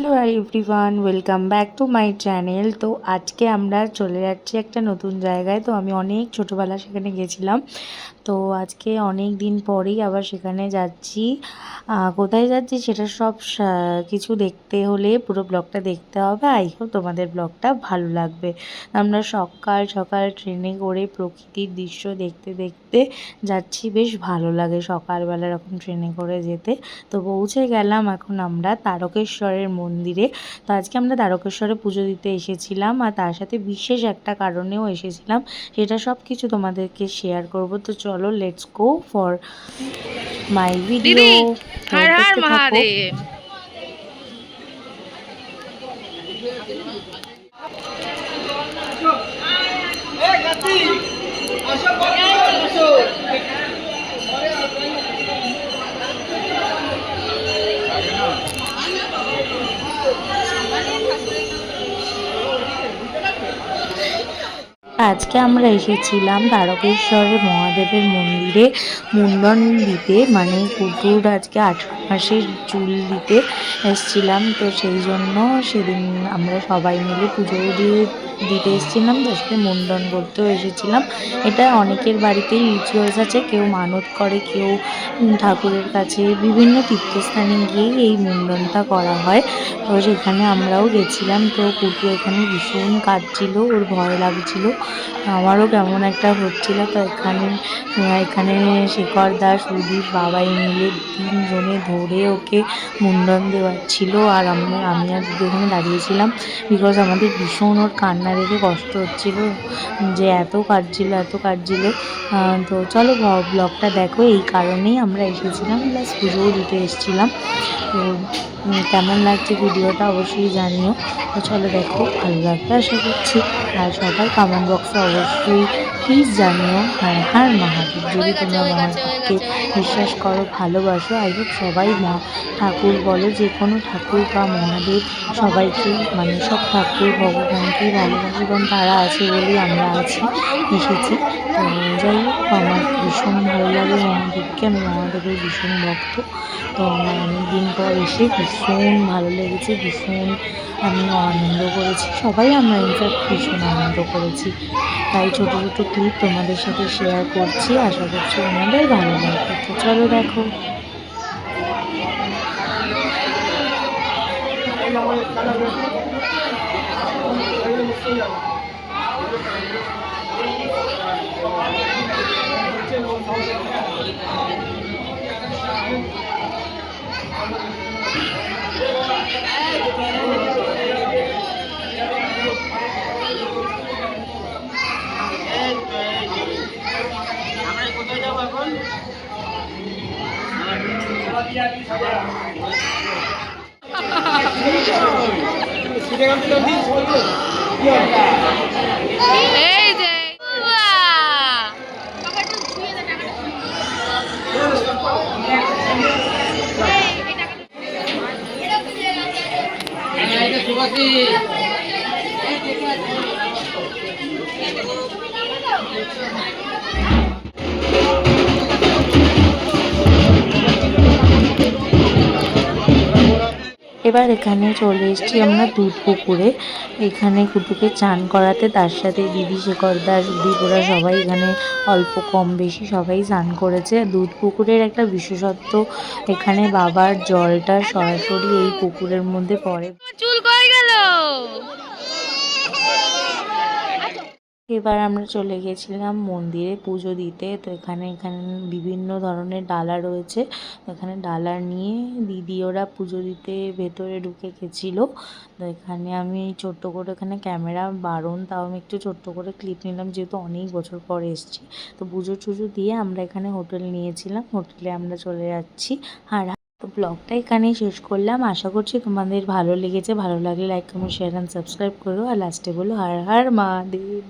Hello everyone, welcome back to my channel. তো আজকে আমরা চলে যাচ্ছি একটা নতুন জায়গায়। তো আমি অনেক ছোটোবেলা সেখানে গেছিলাম। তো আজকে অনেক দিন পরেই আবার সেখানে যাচ্ছি। কোথায় যাচ্ছি সেটা সব কিছু দেখতে হলে পুরো ব্লগটা দেখতে হবে। আই হোপ তোমাদের ব্লগটা ভালো লাগবে। আমরা সকাল সকাল ট্রেনে করে প্রকৃতির দৃশ্য দেখতে দেখতে যাচ্ছি। বেশ ভালো লাগে সকালবেলা এরকম ট্রেনে করে যেতে। তো পৌঁছে গেলাম এখন আমরা তারকেশ্বরের মন্দিরে। তো আজকে আমরা তারকেশ্বরে পুজো দিতে এসেছিলাম, আর তার সাথে বিশেষ একটা কারণেও এসেছিলাম। সেটা সব কিছু তোমাদেরকে শেয়ার করব। তো চলো, let's go for my video. Har Har Mahadev. আজকে আমরা এসেছিলাম তারকেশ্বরের মহাদেবের মন্দিরে মুন্ডন দিতে, মানে কুকুর আজকে 18 মাসের চুল দিতে এসেছিলাম। তো সেই জন্য সেদিন আমরা সবাই মিলে পুজো দিতে এসেছিলাম, তার সাথে মুন্ডন করতেও এসেছিলাম। এটা অনেকের বাড়িতেই রিচুয়ালস আছে, কেউ মানত করে, কেউ ঠাকুরের কাছে বিভিন্ন তীর্থস্থানে গিয়েই এই মুন্ডনটা করা হয়। তো সেখানে আমরাও গেছিলাম। তো কুকু এখানে ভীষণ কাঁদছিল, ওর ভয় লাগছিল, আমারও কেমন একটা হচ্ছিল। তো এখানে শেখর দাস, সুদীপ, বাবাই মিলে 3 জনে ধরে ওকে মুন্ডন দেওয়াচ্ছিল। আর আমি আর দিদি ওখানে দাঁড়িয়েছিলাম, বিকজ আমাদের ভীষণ ওর কান্না দেখে কষ্ট হচ্ছিল, যে এত কাঁদছিল। তো চলো ব্লগটা দেখো। এই কারণেই আমরা এসেছিলাম, প্লাস পুজোও দিতে এসেছিলাম। তো কেমন লাগছে ভিডিওটা অবশ্যই জানিও। তো চলো দেখো, ভালো লাগবে আশা করছি। আর সবাই কমেন্ট বক্সে অবশ্যই প্লিজ জানিও হর হর মহাদেব। যদি তোমরা মহাদেবকে বিশ্বাস করো, ভালোবাসো, আই হোপ সবাই ঠাকুর বলো, যে কোনো ঠাকুর বা মহাদেব সবাইকে, মানে সব ঠাকুর ভগবানকেই ভালোবাসে, কারণ তারা আছে বলেই আমরা এসেছি। তো যাই হোক, আমার ভীষণ ভালো লাগে মহাদেবকে, আমি মহাদেবের ভীষণ ভক্ত। তো আমার অনেক দিন পর এসে ভীষণ ভালো লেগেছে, ভীষণ আমি আনন্দ করেছি, সবাই আমরা ইনফ্যাক্ট ভীষণ আনন্দ করেছি। তাই ছোটো ছোটো ক্লিপ তোমাদের সাথে শেয়ার করছি, আশা করছি তোমাদের ভালো লাগবে। তো চলো দেখো। এই যে এবার এখানে চলে এসেছি আমরা দুধ পুকুরে, এখানে কুটুকে চান করাতে। তার সাথে দিদি, শেখর দাস, সুদীপ, ওরা সবাই এখানে অল্প কম বেশি সবাই চান করেছে। দুধ পুকুরের একটা বিশেষত্ব, এখানে বাবার জলটা সরাসরি এই পুকুরের মধ্যে পড়ে। চুল কই গেল? এবার আমরা চলে গেছিলাম মন্দিরে পুজো দিতে। তো এখানে বিভিন্ন ধরনের ডালা রয়েছে, এখানে ডালা নিয়ে দিদি ওরা পুজো দিতে ভেতরে ঢুকে গেছিলো। তো এখানে আমি ছোট্ট করে, এখানে ক্যামেরা বারণ, তাও আমি একটু ছোট্ট করে ক্লিপ নিলাম, যেহেতু অনেক বছর পরে এসেছি। তো পুজো টুজো দিয়ে আমরা এখানে হোটেল নিয়েছিলাম, হোটেলে আমরা চলে যাচ্ছি। আর তো ব্লগটা এখানেই শেষ করলাম, আশা করছি তোমাদের ভালো লেগেছে। ভালো লাগলে like, comment, share and subscribe করো। আর লাস্টে বলো হর হর মহাদেব।